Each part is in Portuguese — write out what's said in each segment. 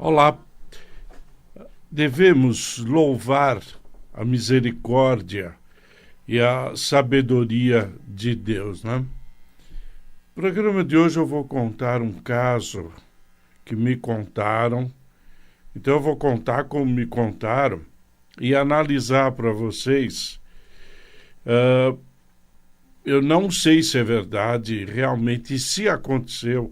Olá, devemos louvar a misericórdia e a sabedoria de Deus, né? No programa de hoje eu vou contar um caso que me contaram, então eu vou contar como me contaram e analisar para vocês. Eu não sei se é verdade realmente, e se aconteceu,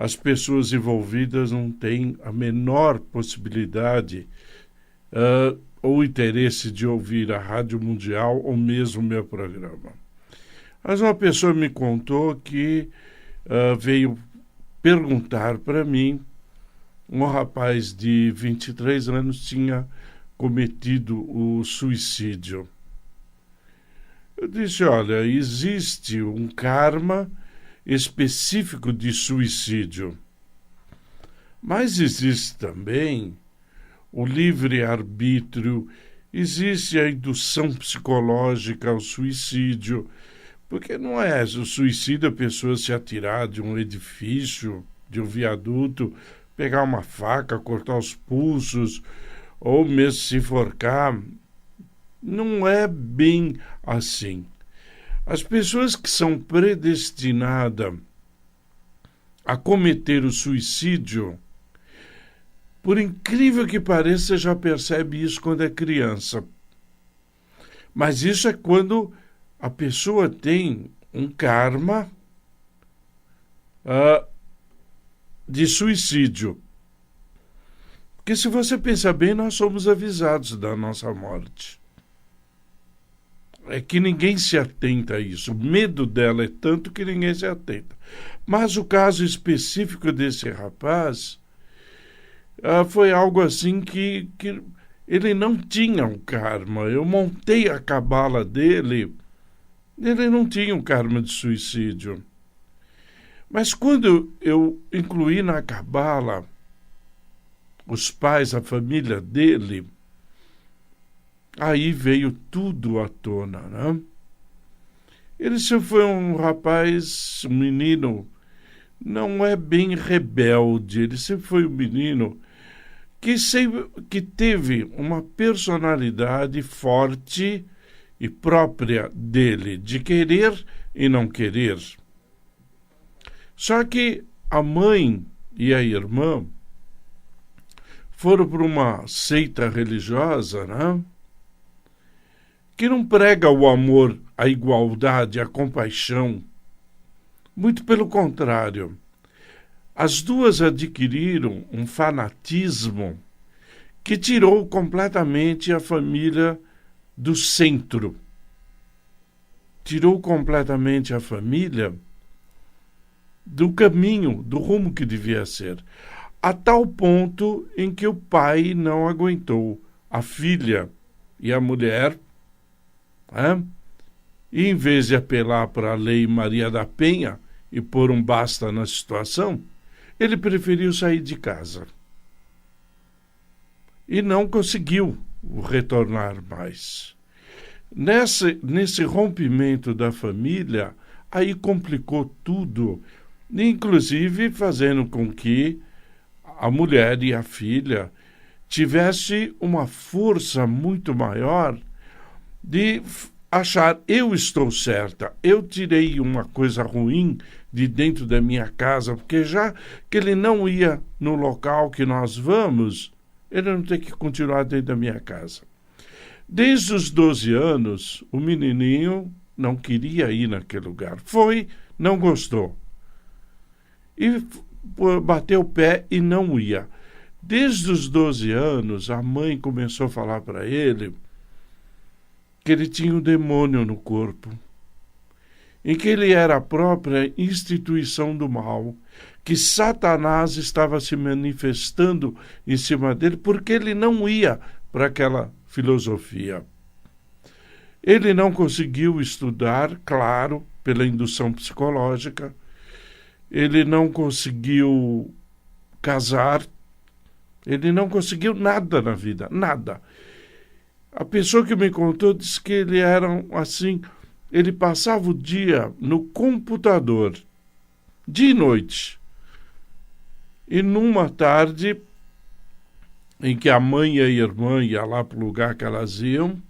as pessoas envolvidas não têm a menor possibilidade ou interesse de ouvir a Rádio Mundial ou mesmo o meu programa. Mas uma pessoa me contou que veio perguntar para mim, um rapaz de 23 anos tinha cometido o suicídio. Eu disse, olha, existe um karma específico de suicídio, mas existe também o livre-arbítrio, existe a indução psicológica ao suicídio, porque não é o suicídio a pessoa se atirar de um edifício, de um viaduto, pegar uma faca, cortar os pulsos, ou mesmo se enforcar. Não é bem assim. As pessoas que são predestinadas a cometer o suicídio, por incrível que pareça, já percebe isso quando é criança. Mas isso é quando a pessoa tem um karma de suicídio. Porque se você pensar bem, nós somos avisados da nossa morte. É que ninguém se atenta a isso. O medo dela é tanto que ninguém se atenta. Mas o caso específico desse rapaz foi algo assim que ele não tinha um karma. Eu montei a cabala dele, ele não tinha um karma de suicídio. Mas quando eu incluí na cabala os pais, a família dele, aí veio tudo à tona, né? Ele sempre foi um rapaz, um menino, não é bem rebelde, ele sempre foi um menino que teve uma personalidade forte e própria dele, de querer e não querer. Só que a mãe e a irmã foram para uma seita religiosa, né? Que não prega o amor, a igualdade, a compaixão. Muito pelo contrário. As duas adquiriram um fanatismo que tirou completamente a família do centro. Tirou completamente a família do caminho, do rumo que devia ser. A tal ponto em que o pai não aguentou. A filha e a mulher, e em vez de apelar para a lei Maria da Penha e pôr um basta na situação, ele preferiu sair de casa. E não conseguiu retornar mais. Nesse rompimento da família, aí complicou tudo, inclusive fazendo com que a mulher e a filha tivessem uma força muito maior de achar, eu estou certa, eu tirei uma coisa ruim de dentro da minha casa, porque já que ele não ia no local que nós vamos, ele não tem que continuar dentro da minha casa. Desde os 12 anos, o menininho não queria ir naquele lugar. Foi, não gostou. E bateu o pé e não ia. Desde os 12 anos, a mãe começou a falar para ele que ele tinha um demônio no corpo, em que ele era a própria instituição do mal, que Satanás estava se manifestando em cima dele, porque ele não ia para aquela filosofia. Ele não conseguiu estudar, claro, pela indução psicológica, ele não conseguiu casar, ele não conseguiu nada na vida, nada. A pessoa que me contou disse que ele era assim, ele passava o dia no computador, dia e noite. E numa tarde em que a mãe e a irmã iam lá para o lugar que elas iam,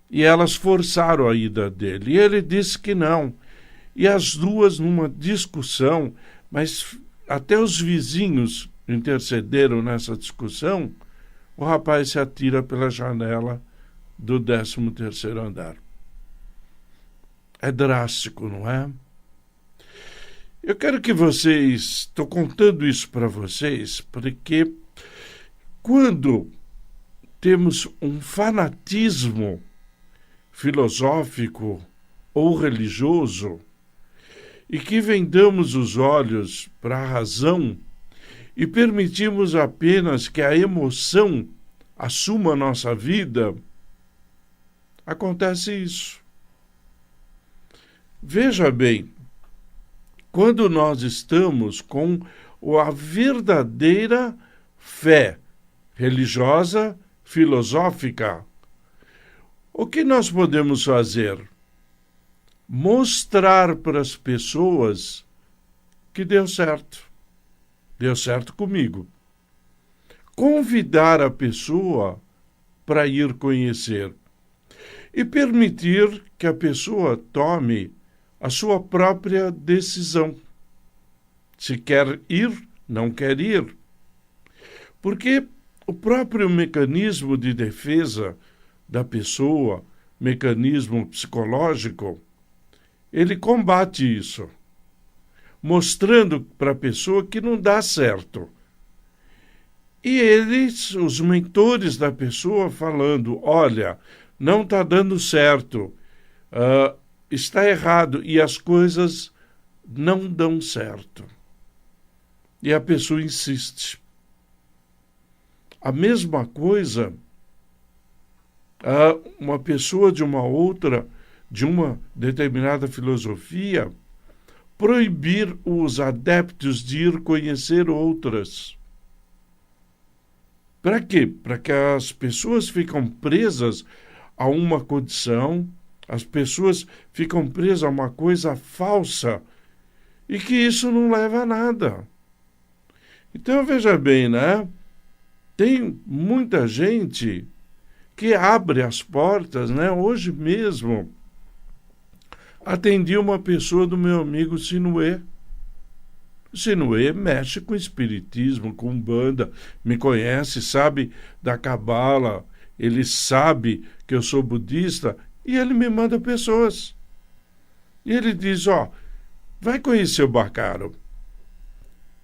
e elas forçaram a ida dele. E ele disse que não. E as duas, numa discussão, mas até os vizinhos intercederam nessa discussão, o rapaz se atira pela janela do 13º andar. É drástico, não é? Eu quero que vocês... Estou contando isso para vocês, porque quando temos um fanatismo filosófico ou religioso e que vendamos os olhos para a razão e permitimos apenas que a emoção assuma a nossa vida, acontece isso. Veja bem, quando nós estamos com a verdadeira fé religiosa, filosófica, o que nós podemos fazer? Mostrar para as pessoas que deu certo. Deu certo comigo. Convidar a pessoa para ir conhecer. E permitir que a pessoa tome a sua própria decisão. Se quer ir, não quer ir. Porque o próprio mecanismo de defesa da pessoa, mecanismo psicológico, ele combate isso, mostrando para a pessoa que não dá certo. E eles, os mentores da pessoa, falando, olha, não está dando certo, está errado, e as coisas não dão certo. E a pessoa insiste. A mesma coisa, uma pessoa de uma determinada filosofia, proibir os adeptos de ir conhecer outras. Para quê? Para que as pessoas ficam presas a uma condição, as pessoas ficam presas a uma coisa falsa e que isso não leva a nada. Então, veja bem, né? Tem muita gente que abre as portas, né? Hoje mesmo, atendi uma pessoa do meu amigo Sinuê. Sinuê mexe com espiritismo, com umbanda, me conhece, sabe da cabala, ele sabe que eu sou budista e ele me manda pessoas. E ele diz, vai conhecer o Bacaro,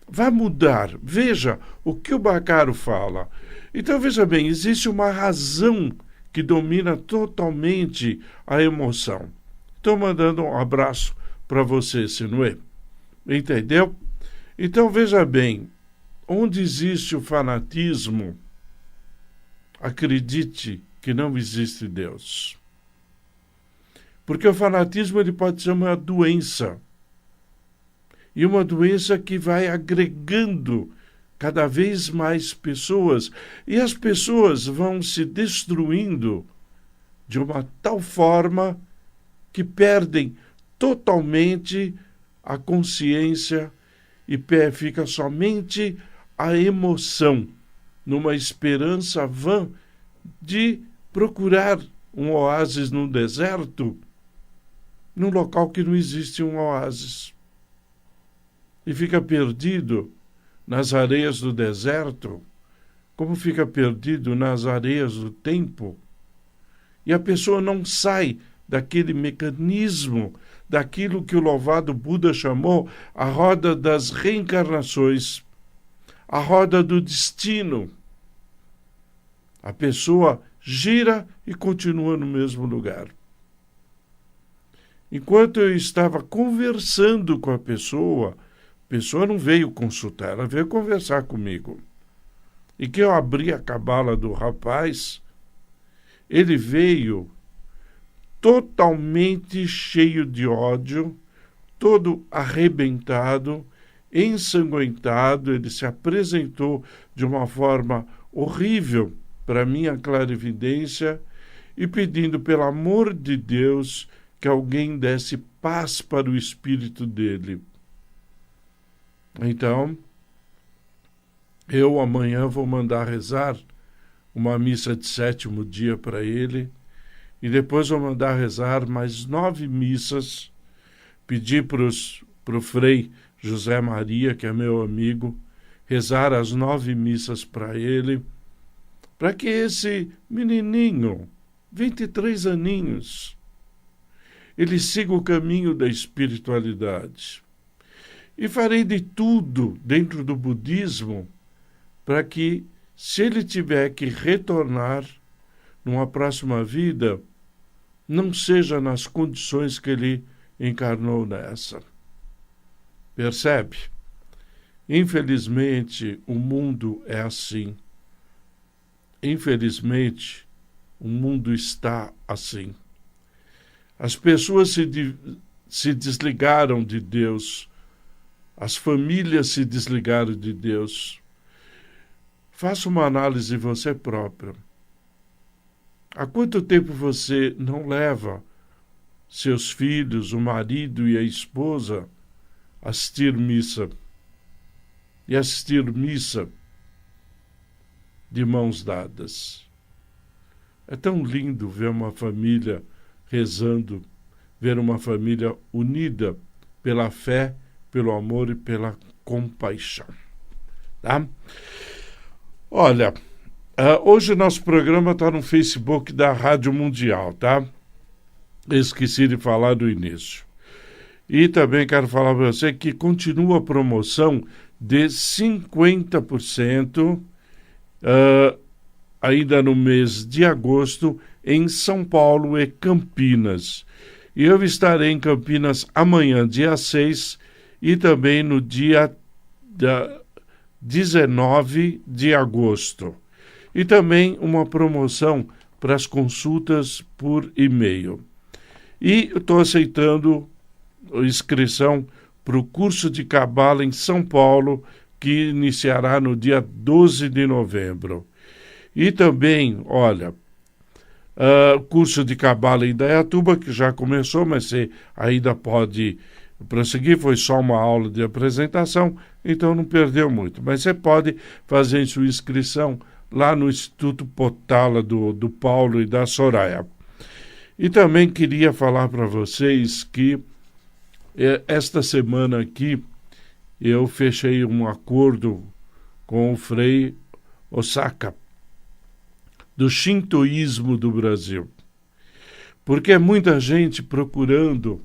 vai mudar, veja o que o Bacaro fala. Então, veja bem, existe uma razão que domina totalmente a emoção. Estou mandando um abraço para você, Sinuê. Entendeu? Então, veja bem, onde existe o fanatismo, acredite que não existe Deus. Porque o fanatismo ele pode ser uma doença. E uma doença que vai agregando cada vez mais pessoas. E as pessoas vão se destruindo de uma tal forma que perdem totalmente a consciência e fica somente a emoção, numa esperança vã de procurar um oásis no deserto, num local que não existe um oásis. E fica perdido nas areias do deserto, como fica perdido nas areias do tempo. E a pessoa não sai daquele mecanismo, daquilo que o louvado Buda chamou a roda das reencarnações, a roda do destino. A pessoa gira e continua no mesmo lugar. Enquanto eu estava conversando com a pessoa não veio consultar, ela veio conversar comigo. E que eu abri a cabala do rapaz, ele veio totalmente cheio de ódio, todo arrebentado, ensanguentado. Ele se apresentou de uma forma horrível para minha clarividência e pedindo, pelo amor de Deus, que alguém desse paz para o espírito dele. Então, Eu amanhã vou mandar rezar uma missa de 7º dia para ele, e depois vou mandar rezar mais 9 missas, pedir para o Frei José Maria, que é meu amigo, rezar as 9 missas para ele, para que esse menininho, 23 aninhos, ele siga o caminho da espiritualidade. E farei de tudo dentro do budismo para que, se ele tiver que retornar numa próxima vida, não seja nas condições que ele encarnou nessa. Percebe? Infelizmente, o mundo é assim. Infelizmente, o mundo está assim. As pessoas se desligaram de Deus. As famílias se desligaram de Deus. Faça uma análise você própria. Há quanto tempo você não leva seus filhos, o marido e a esposa a assistir missa? E assistir missa de mãos dadas. É tão lindo ver uma família rezando, ver uma família unida pela fé, pelo amor e pela compaixão. Tá? Olha, hoje o nosso programa está no Facebook da Rádio Mundial, tá? Esqueci de falar do início. E também quero falar para você que continua a promoção de 50% ainda no mês de agosto em São Paulo e Campinas. E eu estarei em Campinas amanhã, dia 6, e também no dia 19 de agosto. E também uma promoção para as consultas por e-mail. E eu estou aceitando inscrição para o curso de Cabala em São Paulo, que iniciará no dia 12 de novembro. E também, olha, curso de Cabala em Indaiatuba, que já começou, mas você ainda pode prosseguir, foi só uma aula de apresentação, então não perdeu muito. Mas você pode fazer sua inscrição lá no Instituto Potala do Paulo e da Soraya. E também queria falar para vocês que esta semana aqui eu fechei um acordo com o Frei Osaka, do Shintoísmo do Brasil. Porque é muita gente procurando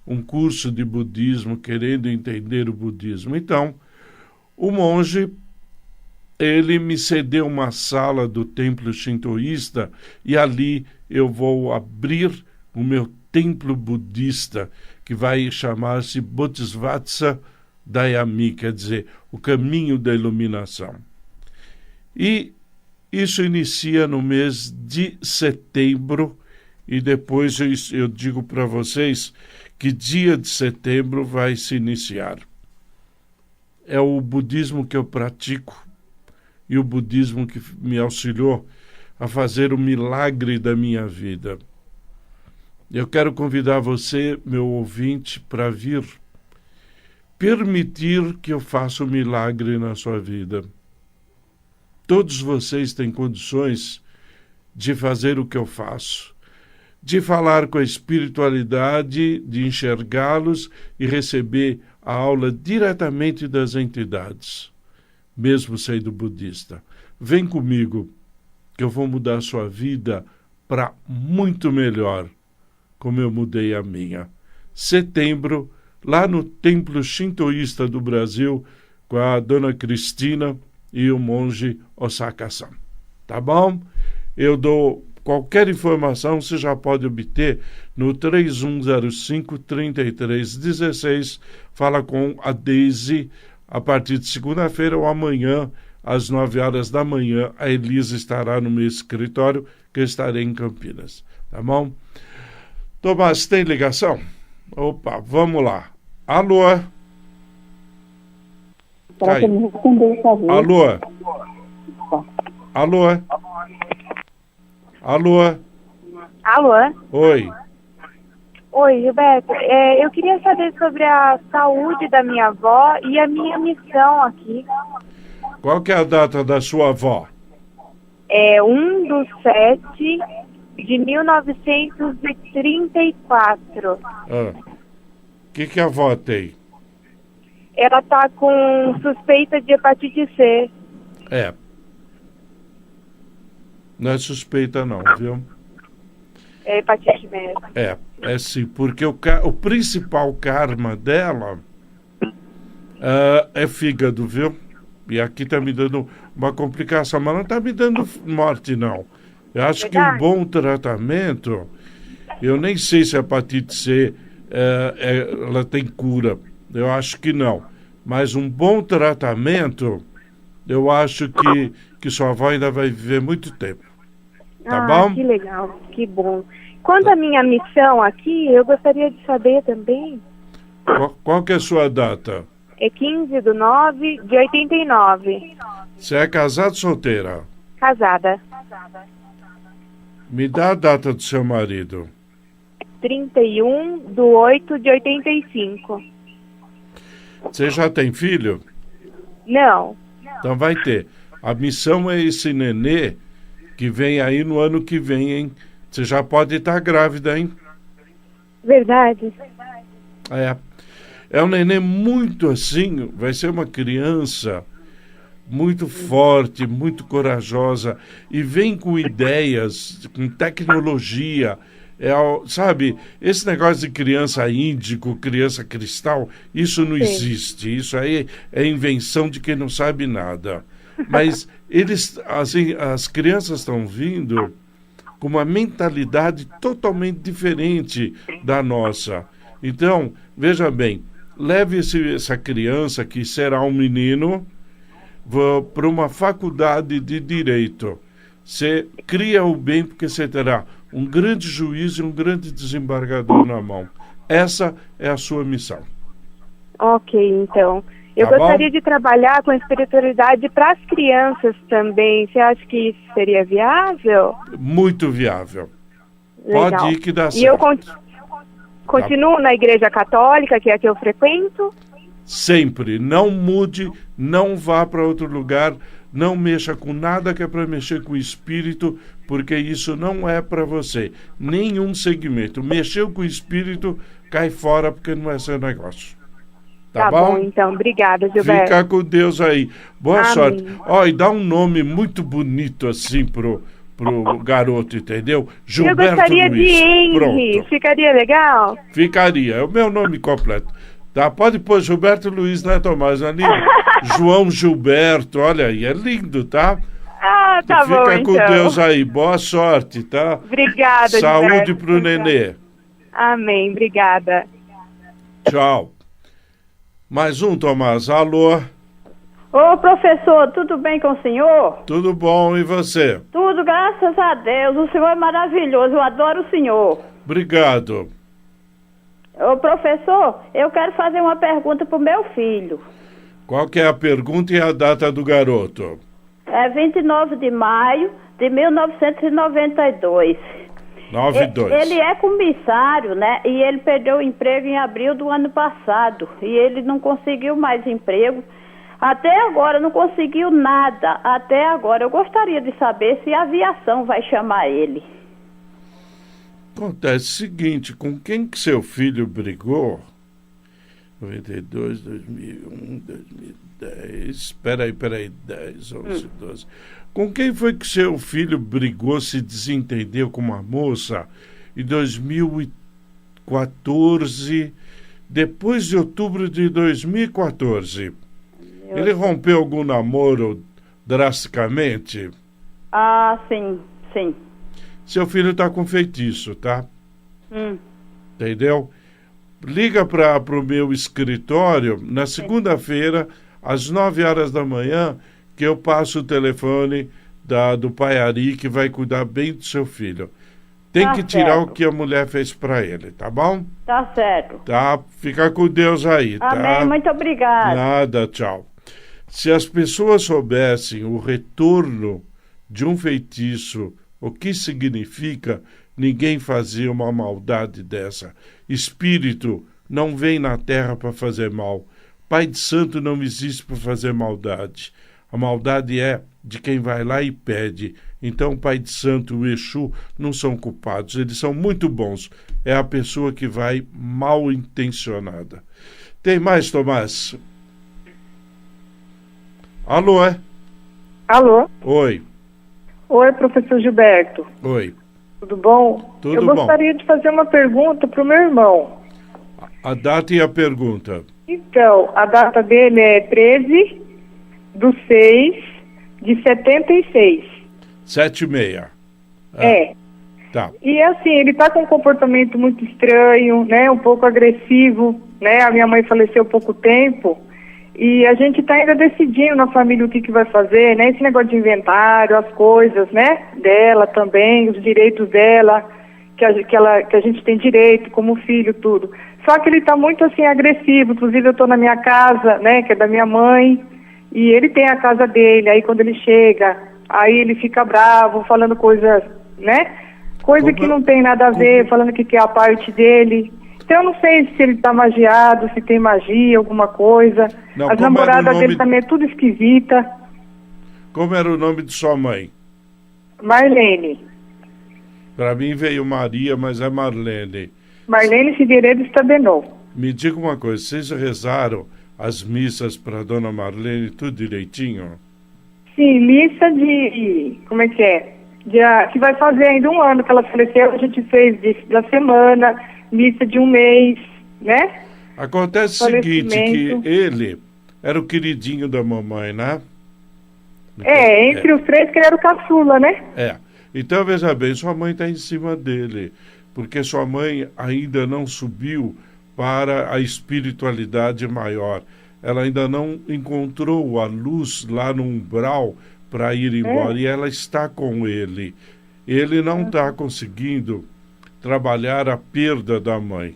um curso de budismo, querendo entender o budismo. Então, o monge, ele me cedeu uma sala do templo shintoísta e ali eu vou abrir o meu templo budista, que vai chamar-se Bodhisattva Dayami, quer dizer, o caminho da iluminação. E isso inicia no mês de setembro, e depois eu digo para vocês que dia de setembro vai se iniciar. É o budismo que eu pratico e o budismo que me auxiliou a fazer o milagre da minha vida. Eu quero convidar você, meu ouvinte, para vir permitir que eu faça o milagre na sua vida. Todos vocês têm condições de fazer o que eu faço, de falar com a espiritualidade, de enxergá-los e receber a aula diretamente das entidades, mesmo sendo budista. Vem comigo, que eu vou mudar a sua vida para muito melhor, como eu mudei a minha. Setembro, lá no Templo Shintoísta do Brasil, com a dona Cristina e o monge Osaka-san. Tá bom? Eu dou qualquer informação, você já pode obter no 3105-3316. Fala com a Deise a partir de segunda-feira ou amanhã, às 9 horas da manhã. A Elisa estará no meu escritório, que eu estarei em Campinas. Tá bom? Tomás, tem ligação? Opa, vamos lá. Alô? Para que me responder, por favor. Alô? Alô? Alô? Alô? Oi. Oi, Gilberto. Eu queria saber sobre a saúde da minha avó e a minha missão aqui. Qual que é a data da sua avó? É 1/7/1934. O que a avó tem? Ela tá com suspeita de hepatite C. Não é suspeita não, viu? É hepatite mesmo. É sim, porque o principal karma dela é fígado, viu? E aqui tá me dando uma complicação, mas não tá me dando morte, não. Eu acho que um bom tratamento, eu nem sei se a hepatite C ela tem cura, eu acho que não. Mas um bom tratamento, eu acho que sua avó ainda vai viver muito tempo. Tá bom? Que legal, que bom. Quanto à minha missão aqui, eu gostaria de saber também. Qual que é a sua data? É 15/9/89. Você é casada ou solteira? Casada. Me dá a data do seu marido. 31/8/85. Você já tem filho? Não. Então vai ter. A missão é esse nenê que vem aí no ano que vem, hein? Você já pode estar grávida, hein? Verdade. É um nenê muito assim, vai ser uma criança muito forte, muito corajosa e vem com ideias, com tecnologia. Sabe, esse negócio de criança índico, criança cristal, isso não existe. Isso aí é invenção de quem não sabe nada. Mas as crianças estão vindo com uma mentalidade totalmente diferente da nossa. Então, veja bem, leve essa criança, que será um menino, para uma faculdade de direito. Você cria o bem porque você terá um grande juiz e um grande desembargador na mão. Essa é a sua missão. Ok, então. Eu gostaria de trabalhar com espiritualidade para as crianças também. Você acha que isso seria viável? Muito viável. Legal. Pode ir que dá certo. E eu continuo na igreja católica, que é a que eu frequento? Sempre. Não mude, não vá para outro lugar, não mexa com nada que é para mexer com o espírito, porque isso não é para você. Nenhum segmento. Mexeu com o espírito, cai fora, porque não é seu negócio. Tá bom? Então. Obrigada, Gilberto. Fica com Deus aí. Boa Amém. sorte. E dá um nome muito bonito assim pro garoto, entendeu? Gilberto Luiz. Eu gostaria de Henry. Pronto. Ficaria legal? Ficaria. É o meu nome completo. Tá? Pode pôr Gilberto Luiz, né, Tomás? É lindo. João Gilberto, olha aí, é lindo, tá? Tá bom, Fica com então. Deus aí. Boa sorte, tá? Obrigada, Saúde Gilberto. pro nenê. Amém, obrigada. Tchau. Mais um, Tomás. Alô? Ô, professor, tudo bem com o senhor? Tudo bom, e você? Tudo, graças a Deus. O senhor é maravilhoso, eu adoro o senhor. Obrigado. Ô, professor, eu quero fazer uma pergunta pro meu filho. Qual que é a pergunta e a data do garoto? É 29 de maio de 1992. 92. Ele é comissário, né? E ele perdeu o emprego em abril do ano passado. E ele não conseguiu mais emprego. Até agora não conseguiu nada. Até agora. Eu gostaria de saber se a aviação vai chamar ele. Acontece o seguinte, com quem que seu filho brigou? 92, 2001, 2010... Peraí, 10, 11, 12... Com quem foi que seu filho brigou, se desentendeu com uma moça em 2014, depois de outubro de 2014? Ele rompeu algum namoro drasticamente? Sim. Seu filho está com feitiço, tá? Entendeu? Liga para o meu escritório na segunda-feira, às 9 horas da manhã, que eu passo o telefone do pai Ari, que vai cuidar bem do seu filho. Tem que tirar o que a mulher fez para ele, tá bom? Tá certo. Tá? Fica com Deus aí, tá? Amém, muito obrigada. Nada, tchau. Se as pessoas soubessem o retorno de um feitiço, o que significa, ninguém fazia uma maldade dessa. Espírito não vem na terra para fazer mal. Pai de santo não existe para fazer maldade. A maldade é de quem vai lá e pede. Então o Pai de Santo e o Exu não são culpados, eles são muito bons. É a pessoa que vai mal intencionada. Tem mais, Tomás? Alô, é? Alô? Oi. Oi, professor Gilberto. Oi. Tudo bom? Tudo Eu bom. gostaria de fazer uma pergunta para o meu irmão. A data e a pergunta. Então, a data dele é 13/6/76. 7h30. É. Tá. E assim, ele está com um comportamento muito estranho, né? Um pouco agressivo, né? A minha mãe faleceu há pouco tempo. E a gente está ainda decidindo na família o que vai fazer, né? Esse negócio de inventário, as coisas, né? Dela também, os direitos dela, que a gente tem direito como filho, tudo. Só que ele está muito assim agressivo. Inclusive eu estou na minha casa, né? Que é da minha mãe. E ele tem a casa dele. Aí quando ele chega, aí ele fica bravo, falando coisas, né? Coisa que não tem nada a ver, falando que quer a parte dele. Então eu não sei se ele está magiado, se tem magia, alguma coisa. Não, as namoradas dele também é tudo esquisita. Como era o nome de sua mãe? Marlene. Para mim veio Maria, mas é Marlene. Marlene Figueiredo Stabenot. Me diga uma coisa, vocês rezaram as missas para Dona Marlene tudo direitinho? Sim, missa de... como é que é? Que vai fazer ainda 1 ano que ela faleceu, a gente fez da semana, missa de 1 mês, né? Acontece o seguinte, que ele era o queridinho da mamãe, né? Entre os 3 que ele era o caçula, né? Então, veja bem, sua mãe está em cima dele, porque sua mãe ainda não subiu para a espiritualidade maior. Ela ainda não encontrou a luz lá no umbral para ir embora, e ela está com ele. Ele não está conseguindo trabalhar a perda da mãe.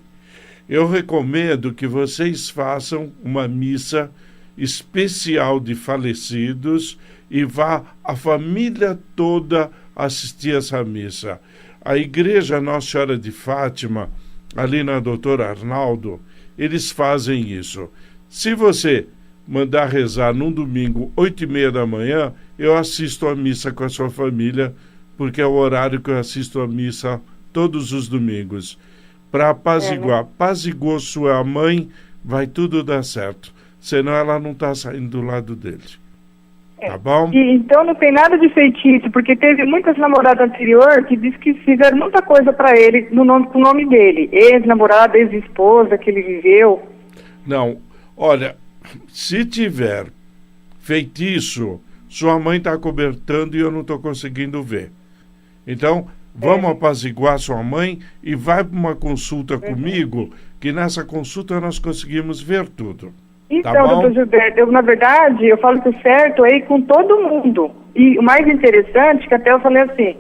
Eu recomendo que vocês façam uma missa especial de falecidos e vá a família toda assistir essa missa. A igreja Nossa Senhora de Fátima, ali na Doutor Arnaldo, eles fazem isso. Se você mandar rezar num domingo, 8h30 da manhã, eu assisto a missa com a sua família, porque é o horário que eu assisto a missa todos os domingos. Para apaziguar. Apazigou sua mãe, vai tudo dar certo. Senão ela não está saindo do lado dele. Tá bom? E, então não tem nada de feitiço, porque teve muitas namoradas anteriores que diz que fizeram muita coisa para ele com o nome dele. Ex-namorada, ex-esposa que ele viveu. Não, olha, se tiver feitiço, sua mãe está cobertando e eu não estou conseguindo ver. Então, vamos apaziguar sua mãe e vai para uma consulta comigo, que nessa consulta nós conseguimos ver tudo. Então, tá bom? doutor Gilberto, na verdade, eu falo que o certo é ir com todo mundo. E o mais interessante, que até eu falei assim,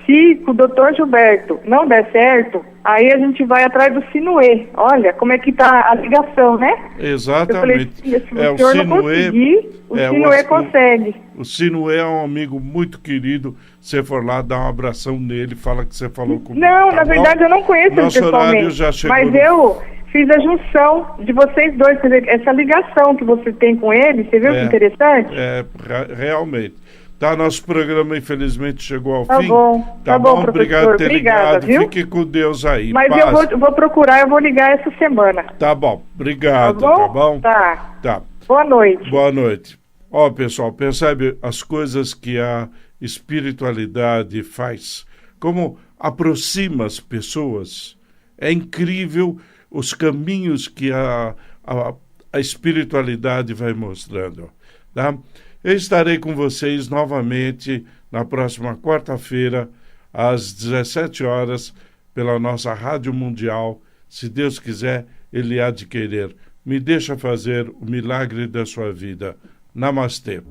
se o doutor Gilberto não der certo, aí a gente vai atrás do Sinuê. Olha como é que tá a ligação, né? Exatamente. Eu falei, se o senhor não conseguir, o Sinuê consegue. O Sinuê é um amigo muito querido. Você for lá, dá um abração nele, fala que você falou comigo. Não, na verdade eu não conheço ele pessoalmente, já chegou mas eu fiz a junção de vocês dois, quer dizer, essa ligação que você tem com ele, você viu que interessante? Realmente. Tá, nosso programa infelizmente chegou ao tá fim. Bom, tá bom, professor. Obrigado por ter ligado. Viu? Fique com Deus aí. Mas paz. eu vou procurar, eu vou ligar essa semana. Tá bom, obrigado, tá bom? Tá. Boa noite. Boa noite. Ó, pessoal, percebe as coisas que a espiritualidade faz? Como aproxima as pessoas? É incrível os caminhos que a espiritualidade vai mostrando, tá? Eu estarei com vocês novamente na próxima quarta-feira, às 17 horas, pela nossa Rádio Mundial. Se Deus quiser, Ele há de querer. Me deixa fazer o milagre da sua vida. Namastê.